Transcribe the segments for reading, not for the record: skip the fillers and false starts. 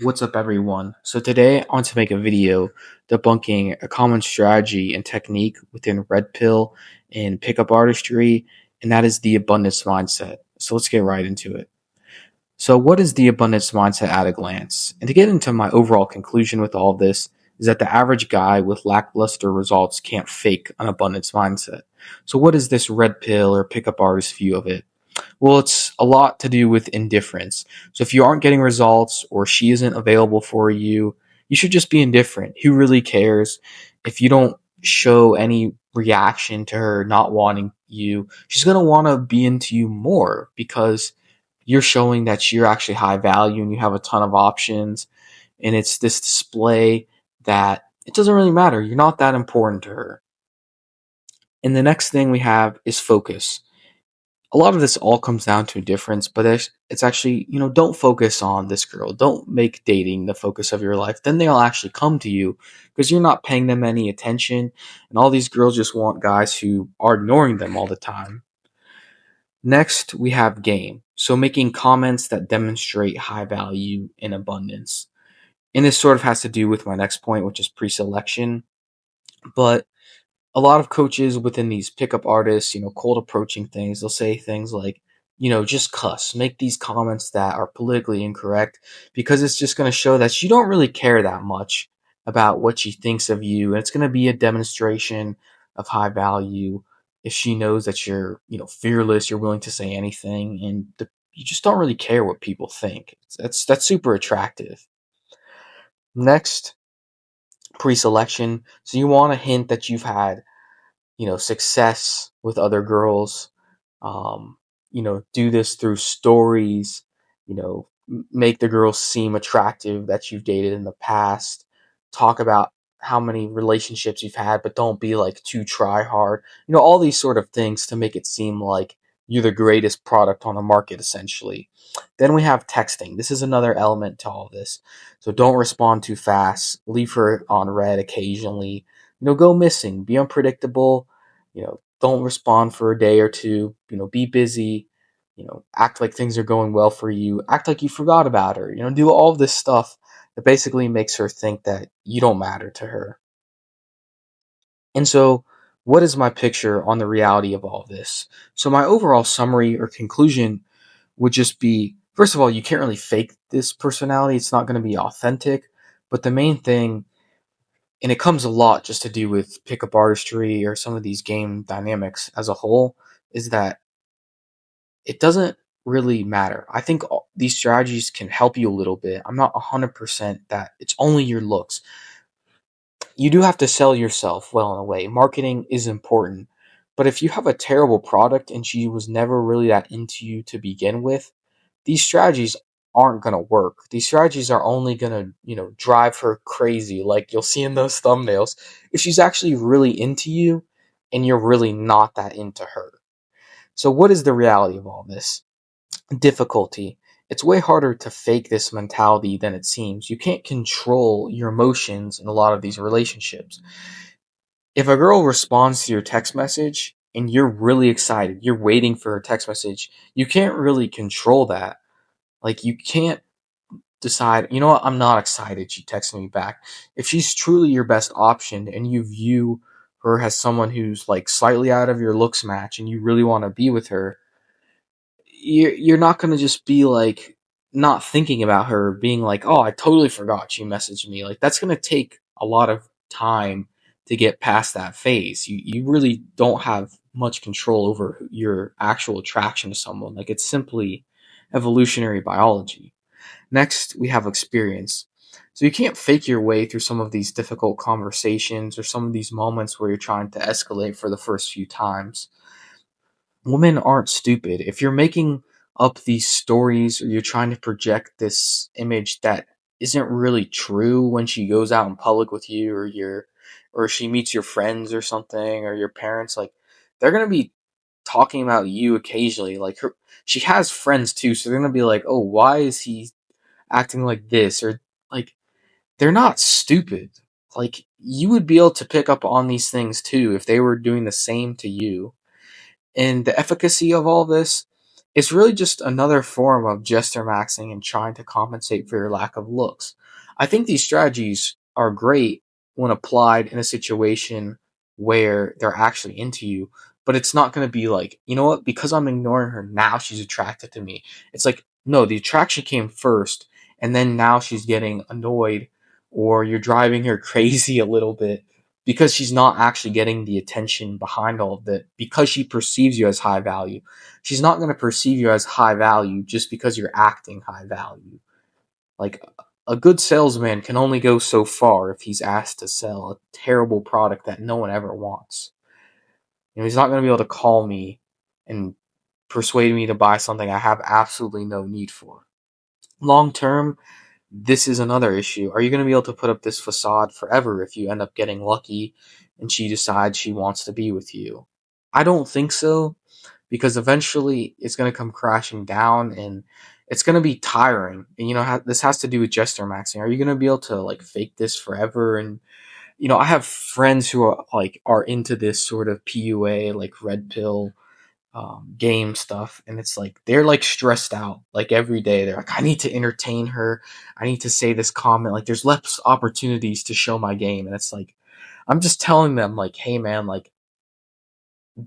What's up, everyone? So, today I want to make a video debunking a common strategy and technique within Red Pill and pickup artistry, and that is the abundance mindset. So, let's get right into it. So, what is the abundance mindset at a glance? And to get into my overall conclusion with all of this, is that the average guy with lackluster results can't fake an abundance mindset. So, what is this Red Pill or pickup artist view of it? Well, it's a lot to do with indifference. So if you aren't getting results or she isn't available for you, you should just be indifferent. Who really cares? If you don't show any reaction to her not wanting you, she's going to want to be into you more because you're showing that you're actually high value and you have a ton of options. And it's this display that it doesn't really matter. You're not that important to her. And the next thing we have is focus. A lot of this all comes down to difference, but it's actually, don't focus on this girl. Don't make dating the focus of your life. Then they'll actually come to you because you're not paying them any attention. And all these girls just want guys who are ignoring them all the time. Next, we have game. So making comments that demonstrate high value and abundance. And this sort of has to do with my next point, which is pre selection. But a lot of coaches within these pickup artists, cold approaching things, they'll say things like, just cuss, make these comments that are politically incorrect because it's just going to show that you don't really care that much about what she thinks of you. And it's going to be a demonstration of high value if she knows that you're, fearless, you're willing to say anything, and you just don't really care what people think. That's super attractive. Next, pre-selection. So you want to hint that you've had success with other girls. Do this through stories. Make the girls seem attractive that you've dated in the past. Talk about how many relationships you've had, but don't be like too try hard. All these sort of things to make it seem like you're the greatest product on the market, essentially. Then we have texting. This is another element to all this. So don't respond too fast. Leave her on red occasionally. Go missing. Be unpredictable. Don't respond for a day or two. Be busy. Act like things are going well for you. Act like you forgot about her. Do all of this stuff that basically makes her think that you don't matter to her. And so, what is my picture on the reality of all of this? So, my overall summary or conclusion would just be, first of all, you can't really fake this personality. It's not going to be authentic. But the main thing, and it comes a lot just to do with pickup artistry or some of these game dynamics as a whole, is that it doesn't really matter. I think these strategies can help you a little bit. I'm not 100% that it's only your looks. You do have to sell yourself well in a way. Marketing is important. But if you have a terrible product and she was never really that into you to begin with, these strategies aren't going to work. These strategies are only going to, drive her crazy. Like you'll see in those thumbnails, if she's actually really into you and you're really not that into her. So, what is the reality of all this? Difficulty. It's way harder to fake this mentality than it seems. You can't control your emotions in a lot of these relationships. If a girl responds to your text message and you're really excited, you're waiting for her text message, you can't really control that. Like, you can't decide, you know what, I'm not excited she texted me back. If she's truly your best option and you view her as someone who's like slightly out of your looks match and you really want to be with her, you're not going to just be like not thinking about her, being like, oh, I totally forgot she messaged me. Like, that's going to take a lot of time to get past that phase. You really don't have much control over your actual attraction to someone. Like, it's simply evolutionary biology. Next, we have experience. So you can't fake your way through some of these difficult conversations or some of these moments where you're trying to escalate for the first few times. Women aren't stupid. If you're making up these stories or you're trying to project this image that isn't really true when she goes out in public with you or she meets your friends or something or your parents, like they're gonna be talking about you occasionally. Like she has friends too, so they're gonna be like, oh, why is he acting like this? Or like they're not stupid. Like you would be able to pick up on these things too if they were doing the same to you. And the efficacy of all this, It's really just another form of gesture maxing and trying to compensate for your lack of looks. I think these strategies are great when applied in a situation where they're actually into you, but it's not going to be like, you know what, because I'm ignoring her, now she's attracted to me. It's like, no, the attraction came first, and then now she's getting annoyed, or you're driving her crazy a little bit because she's not actually getting the attention behind all of that because she perceives you as high value. She's not going to perceive you as high value just because you're acting high value. Like, a good salesman can only go so far if he's asked to sell a terrible product that no one ever wants. He's not going to be able to call me and persuade me to buy something I have absolutely no need for. Long term, this is another issue. Are you going to be able to put up this facade forever if you end up getting lucky and she decides she wants to be with you? I don't think so, because eventually it's going to come crashing down and it's going to be tiring. And this has to do with gesture maxing. Are you going to be able to like fake this forever? And I have friends who are into this sort of PUA, like red pill game stuff, and it's like they're like stressed out like every day. They're like, I need to entertain her, I need to say this comment, like there's less opportunities to show my game. And it's like, I'm just telling them like, hey man, like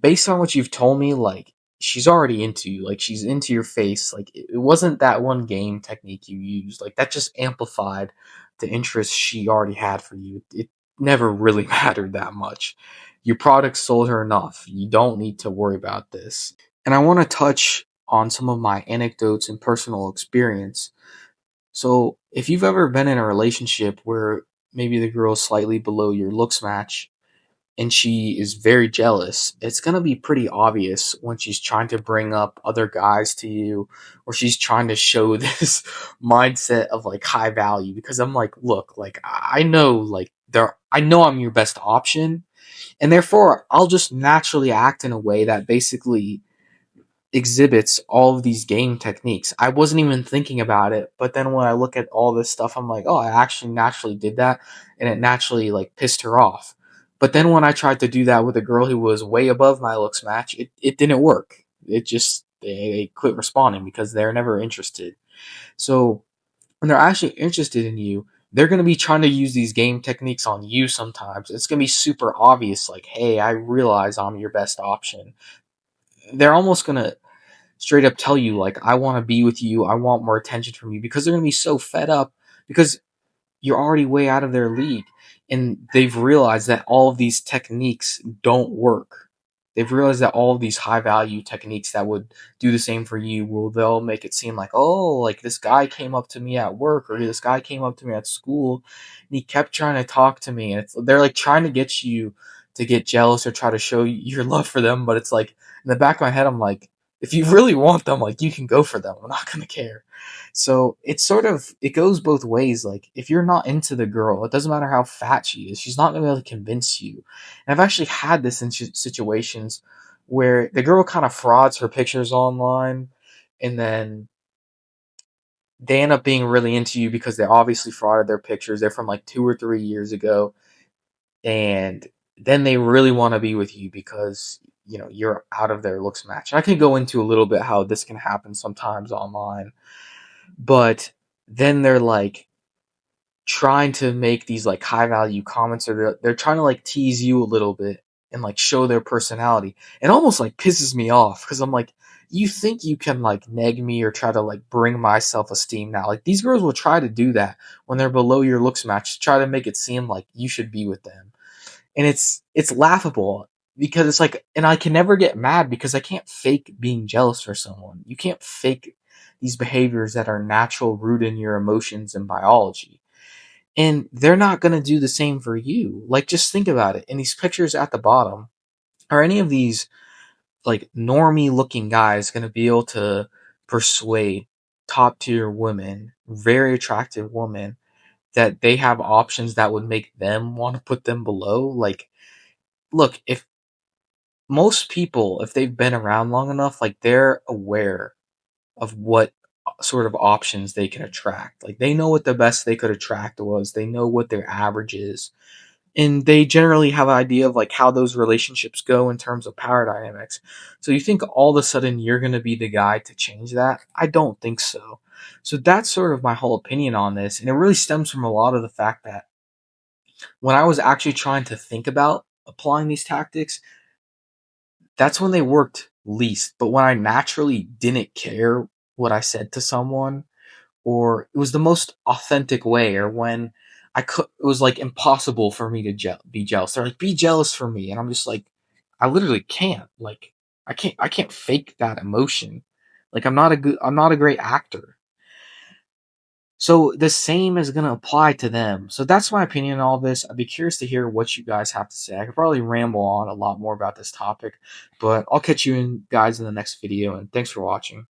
based on what you've told me, like she's already into you, like she's into your face. Like it wasn't that one game technique you used, like that just amplified the interest she already had for you. It never really mattered that much. Your product sold her enough, you don't need to worry about this. And I want to touch on some of my anecdotes and personal experience. So if you've ever been in a relationship where maybe the girl is slightly below your looks match and she is very jealous, it's going to be pretty obvious when she's trying to bring up other guys to you, or she's trying to show this mindset of like high value. Because I'm like, look, like I know, like I know I'm your best option, and therefore I'll just naturally act in a way that basically exhibits all of these game techniques. I wasn't even thinking about it, but then when I look at all this stuff, I'm like, oh, I actually naturally did that, and it naturally like pissed her off. But then when I tried to do that with a girl who was way above my looks match, it didn't work. It just they quit responding because they're never interested. So when they're actually interested in you, they're going to be trying to use these game techniques on you sometimes. It's going to be super obvious, like, hey, I realize I'm your best option. They're almost going to straight up tell you like, I want to be with you, I want more attention from you, because they're going to be so fed up because you're already way out of their league, and they've realized that all of these techniques don't work. They've realized that all of these high value techniques that would do the same for you, will they'll make it seem like, oh, like this guy came up to me at work, or this guy came up to me at school and he kept trying to talk to me, and they're like trying to get you to get jealous or try to show your love for them. But it's like, in the back of my head, I'm like, if you really want them, like you can go for them, I'm not gonna care. So it's sort of, it goes both ways. Like if you're not into the girl, it doesn't matter how fat she is, she's not gonna be able to convince you. And I've actually had this in situations where the girl kind of frauds her pictures online, and then they end up being really into you because they obviously frauded their pictures. They're from like 2 or 3 years ago, and then they really want to be with you because you're out of their looks match. And I can go into a little bit how this can happen sometimes online, but then they're like trying to make these like high value comments, or they're trying to like tease you a little bit and like show their personality. It almost like pisses me off because I'm like, you think you can like neg me or try to like bring my self-esteem now? Like these girls will try to do that when they're below your looks match to try to make it seem like you should be with them. And it's laughable because it's like, and I can never get mad because I can't fake being jealous for someone. You can't fake these behaviors that are natural, rooted in your emotions and biology. And they're not going to do the same for you. Like, just think about it. In these pictures at the bottom, are any of these like normie looking guys going to be able to persuade top tier women, very attractive women, that they have options that would make them want to put them below? Like, look, if most people, if they've been around long enough, like they're aware of what sort of options they can attract. Like they know what the best they could attract was. They know what their average is. and they generally have an idea of like how those relationships go in terms of power dynamics. So you think all of a sudden you're going to be the guy to change that? I don't think so. So that's sort of my whole opinion on this, and it really stems from a lot of the fact that when I was actually trying to think about applying these tactics, that's when they worked least. But when I naturally didn't care what I said to someone, or it was the most authentic way, or when it was like impossible for me to be jealous. They're like, be jealous for me, and I'm just like, I literally can't. Like, I can't fake that emotion. Like, I'm not a great actor. So the same is gonna apply to them. So that's my opinion on all this. I'd be curious to hear what you guys have to say. I could probably ramble on a lot more about this topic, but I'll catch you guys in the next video, and thanks for watching.